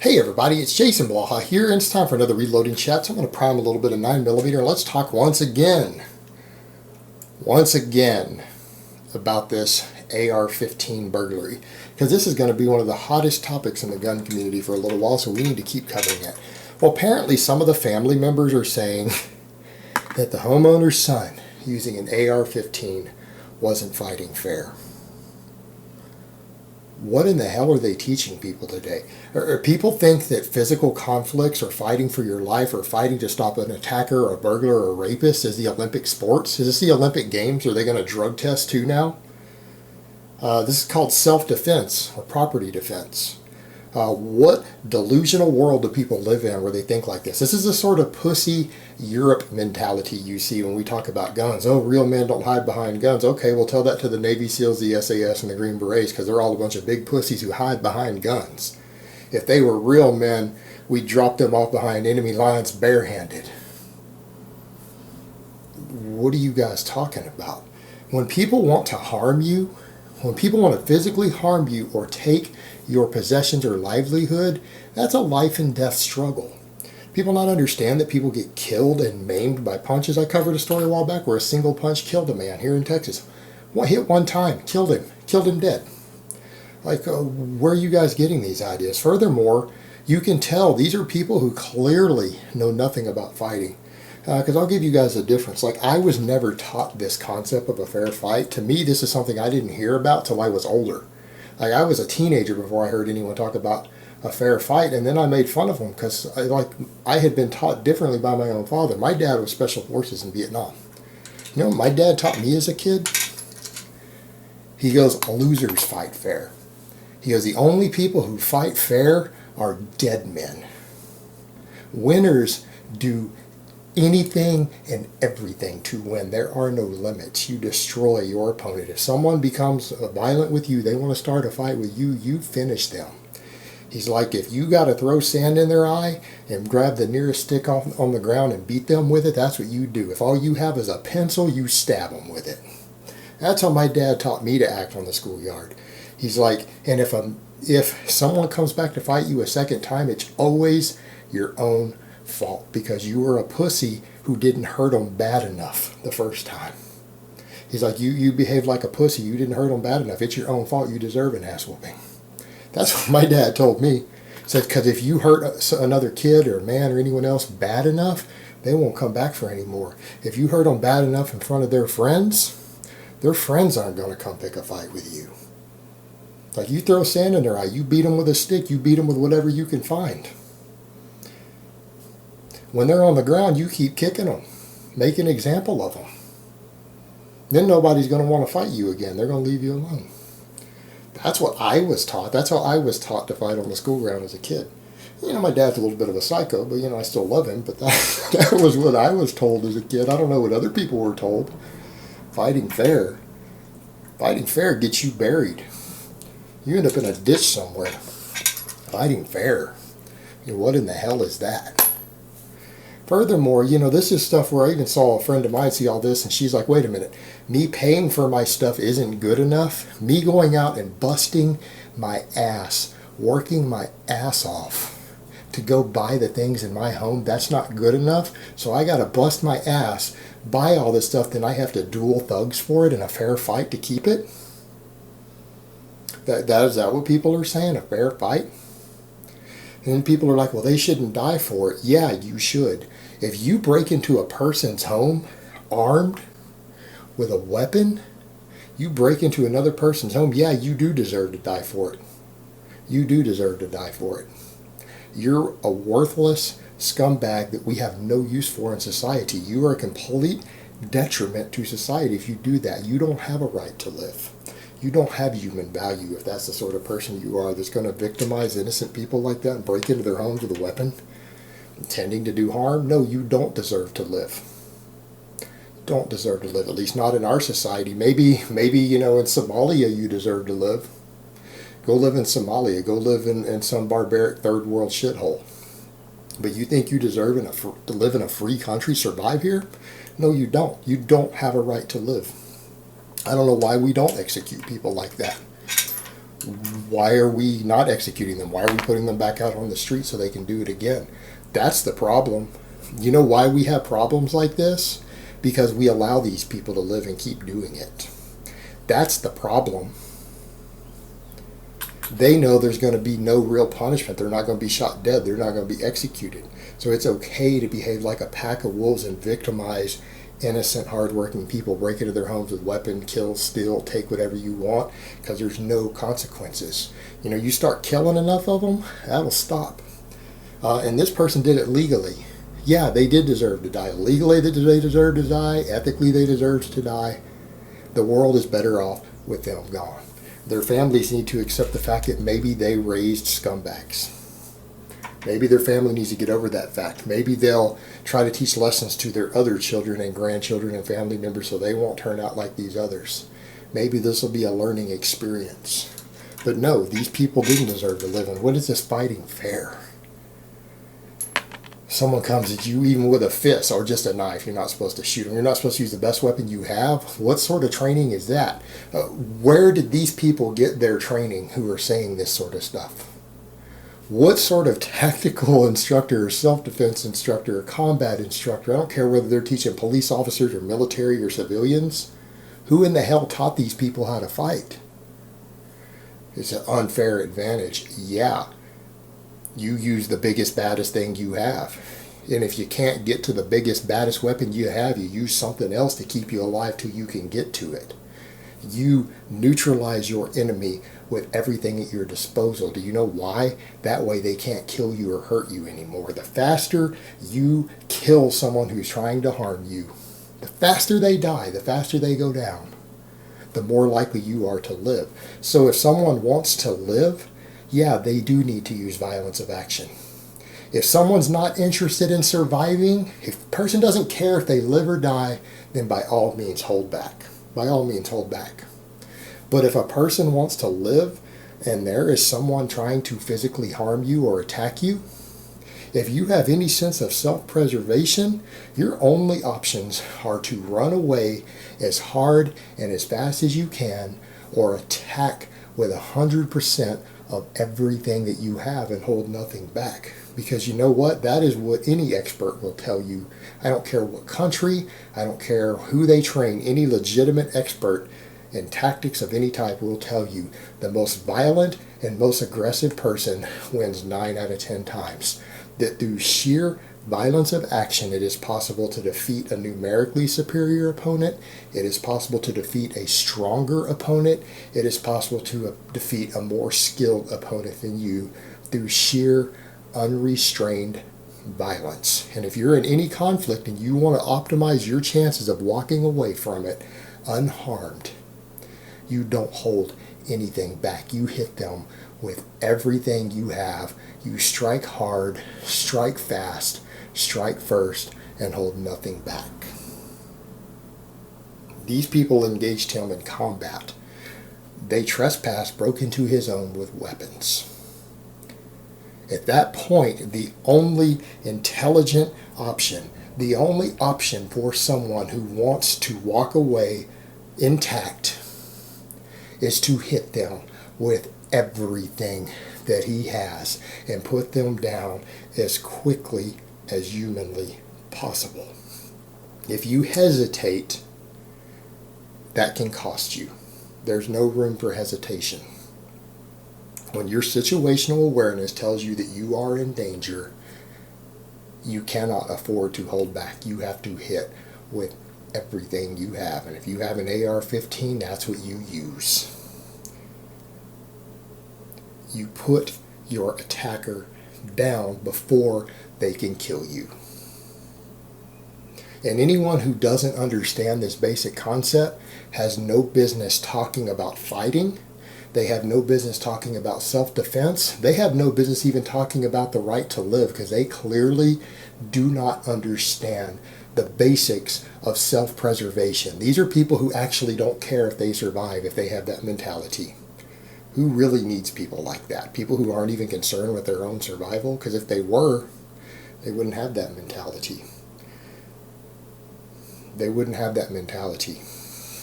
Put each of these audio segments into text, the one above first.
Hey everybody, it's Jason Blaha here, and it's time for another Reloading Chat. So I'm going to prime a little bit of 9mm, and let's talk once again about this AR-15 burglary, because this is going to be one of the hottest topics in the gun community for a little while, so we need to keep covering it. Well, apparently some of the family members are saying that the homeowner's son using an AR-15 wasn't fighting fair. What in the hell are they teaching people today? Or people think that physical conflicts or fighting for your life or fighting to stop an attacker or a burglar or a rapist is the Olympic sports? Is this the Olympic Games? Are they going to drug test too now? This is called self-defense or property defense. What delusional world do people live in where they think like this? This is the sort of pussy Europe mentality you see when we talk about guns. Oh, real men don't hide behind guns. Okay, we'll tell that to the Navy SEALs, the SAS, and the Green Berets, because they're all a bunch of big pussies who hide behind guns. If they were real men, we'd drop them off behind enemy lines barehanded. What are you guys talking about? When people want to harm you, when people want to physically harm you or take your possessions or livelihood, that's a life and death struggle. People not understand that people get killed and maimed by punches. I covered a story a while back where a single punch killed a man here in Texas. One hit one time, killed him dead. Like, where are you guys getting these ideas? Furthermore, you can tell these are people who clearly know nothing about fighting. Because I'll give you guys a difference. Like, I was never taught this concept of a fair fight. To me, this is something I didn't hear about till I was older. Like, I was a teenager before I heard anyone talk about a fair fight, and then I made fun of them because I had been taught differently by my own father. My dad was Special Forces in Vietnam. You know what my dad taught me as a kid? He goes, losers fight fair. He goes, the only people who fight fair are dead men. Winners do anything and everything to win. There are no limits. You destroy your opponent. If someone becomes violent with you, they want to start a fight with you, you finish them. He's like, if you got to throw sand in their eye and grab the nearest stick off on the ground and beat them with it, that's what you do. If all you have is a pencil, you stab them with it. That's how my dad taught me to act on the schoolyard. He's like, and if someone comes back to fight you a second time, it's always your own fault because you were a pussy who didn't hurt them bad enough the first time. He's like, you behaved like a pussy. You didn't hurt them bad enough. It's your own fault. You deserve an ass whooping. That's what my dad told me. He said, because if you hurt another kid or a man or anyone else bad enough, they won't come back for any more. If you hurt them bad enough in front of their friends aren't going to come pick a fight with you. Like, you throw sand in their eye, you beat them with a stick, you beat them with whatever you can find. When they're on the ground, you keep kicking them. Make an example of them. Then nobody's going to want to fight you again. They're going to leave you alone. That's what I was taught. That's how I was taught to fight on the school ground as a kid. You know, my dad's a little bit of a psycho, but, you know, I still love him. But that was what I was told as a kid. I don't know what other people were told. Fighting fair. Fighting fair gets you buried. You end up in a ditch somewhere. Fighting fair. You know, what in the hell is that? Furthermore, you know, this is stuff where I even saw a friend of mine see all this, and she's like, wait a minute, me paying for my stuff isn't good enough? Me going out and busting my ass, working my ass off to go buy the things in my home, that's not good enough? So I got to bust my ass, buy all this stuff, then I have to duel thugs for it in a fair fight to keep it? Is that what people are saying, a fair fight? And then people are like, well, they shouldn't die for it. Yeah, you should. If you break into a person's home armed with a weapon, you break into another person's home, yeah, you do deserve to die for it. You do deserve to die for it. You're a worthless scumbag that we have no use for in society. You are a complete detriment to society if you do that. You don't have a right to live. You don't have human value if that's the sort of person you are that's going to victimize innocent people like that and break into their homes with a weapon, intending to do harm. No, you don't deserve to live. Don't deserve to live, at least not in our society. Maybe, you know, in Somalia you deserve to live. Go live in Somalia. Go live in some barbaric third world shithole. But you think you deserve to live in a free country, survive here? No, you don't. You don't have a right to live. I don't know why we don't execute people like that. Why are we not executing them? Why are we putting them back out on the street so they can do it again? That's the problem. You know why we have problems like this? Because we allow these people to live and keep doing it. That's the problem. They know there's going to be no real punishment. They're not going to be shot dead. They're not going to be executed. So it's okay to behave like a pack of wolves and victimize innocent, hardworking people, break into their homes with weapons, kill, steal, take whatever you want, because there's no consequences. You know, you start killing enough of them, that'll stop. And this person did it legally. Yeah, they did deserve to die. Legally, they deserve to die. Ethically, they deserve to die. The world is better off with them gone. Their families need to accept the fact that maybe they raised scumbags. Maybe their family needs to get over that fact. Maybe they'll try to teach lessons to their other children and grandchildren and family members so they won't turn out like these others. Maybe this will be a learning experience. But no, these people didn't deserve to live. And what is this fighting fair? Someone comes at you even with a fist or just a knife. You're not supposed to shoot them. You're not supposed to use the best weapon you have. What sort of training is that? Where did these people get their training who are saying this sort of stuff? What sort of tactical instructor or self-defense instructor or combat instructor, I don't care whether they're teaching police officers or military or civilians, who in the hell taught these people how to fight? It's an unfair advantage. Yeah, you use the biggest, baddest thing you have. And if you can't get to the biggest, baddest weapon you have, you use something else to keep you alive till you can get to it. You neutralize your enemy with everything at your disposal. Do you know why? That way they can't kill you or hurt you anymore. The faster you kill someone who's trying to harm you, the faster they die, the faster they go down, the more likely you are to live. So if someone wants to live, yeah, they do need to use violence of action. If someone's not interested in surviving, if a person doesn't care if they live or die, then by all means hold back. By all means hold back. But if a person wants to live and there is someone trying to physically harm you or attack you, if you have any sense of self-preservation, your only options are to run away as hard and as fast as you can or attack with 100% of everything that you have and hold nothing back. Because you know what? That is what any expert will tell you. I don't care what country, I don't care who they train, any legitimate expert in tactics of any type will tell you the most violent and most aggressive person wins 9 out of 10 times. That through sheer violence of action, it is possible to defeat a numerically superior opponent. It is possible to defeat a stronger opponent. It is possible to defeat a more skilled opponent than you through sheer unrestrained violence. And if you're in any conflict and you want to optimize your chances of walking away from it unharmed, you don't hold anything back. You hit them with everything you have. You strike hard, strike fast, strike first, and hold nothing back. These people engaged him in combat. They trespassed, broke into his home with weapons. At that point, the only intelligent option, the only option for someone who wants to walk away intact is to hit them with everything that he has and put them down as quickly as humanly possible. If you hesitate, that can cost you. There's no room for hesitation. When your situational awareness tells you that you are in danger, you cannot afford to hold back. You have to hit with everything you have. And if you have an AR-15, that's what you use. You put your attacker down before they can kill you. And anyone who doesn't understand this basic concept has no business talking about fighting. They have no business talking about self-defense. They have no business even talking about the right to live, because they clearly do not understand the basics of self-preservation. These are people who actually don't care if they survive, if they have that mentality. Who really needs people like that? People who aren't even concerned with their own survival? Because if they were, they wouldn't have that mentality. They wouldn't have that mentality.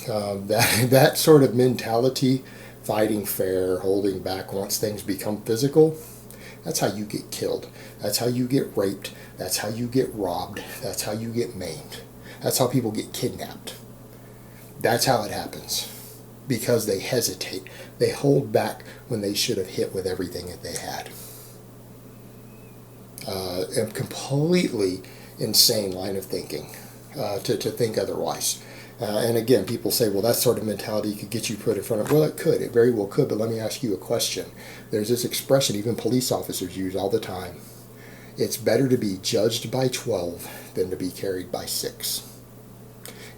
That sort of mentality fighting fair, holding back once things become physical, that's how you get killed. That's how you get raped. That's how you get robbed. That's how you get maimed. That's how people get kidnapped. That's how it happens. Because they hesitate. They hold back when they should have hit with everything that they had. A completely insane line of thinking to think otherwise. And again, people say, well, that sort of mentality could get you put in front of, well, it could. It very well could. But let me ask you a question. There's this expression even police officers use all the time. It's better to be judged by 12 than to be carried by 6.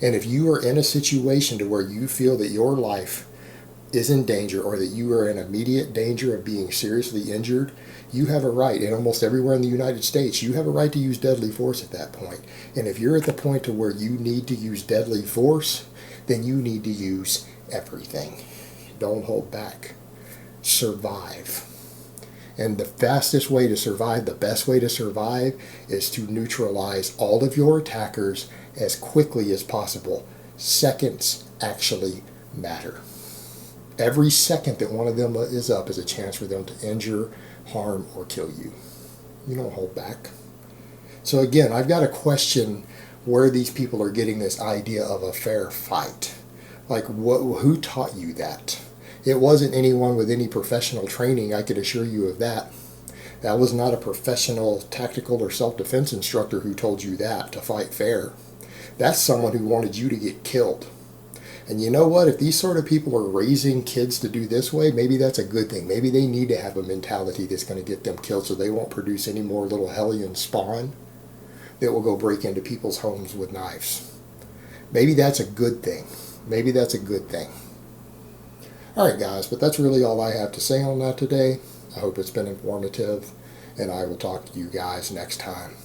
And if you are in a situation to where you feel that your life is in danger or that you are in immediate danger of being seriously injured, you have a right, and almost everywhere in the United States, you have a right to use deadly force at that point. And if you're at the point to where you need to use deadly force, then you need to use everything. Don't hold back. Survive. And the fastest way to survive, the best way to survive, is to neutralize all of your attackers as quickly as possible. Seconds actually matter. Every second that one of them is up is a chance for them to injure, harm, or kill you. You don't hold back. So again, I've got to question where these people are getting this idea of a fair fight. Like, who taught you that? It wasn't anyone with any professional training, I could assure you of that. That was not a professional tactical or self-defense instructor who told you that, to fight fair. That's someone who wanted you to get killed. And you know what? If these sort of people are raising kids to do this way, maybe that's a good thing. Maybe they need to have a mentality that's going to get them killed so they won't produce any more little hellion spawn that will go break into people's homes with knives. Maybe that's a good thing. Maybe that's a good thing. Alright guys, but that's really all I have to say on that today. I hope it's been informative, and I will talk to you guys next time.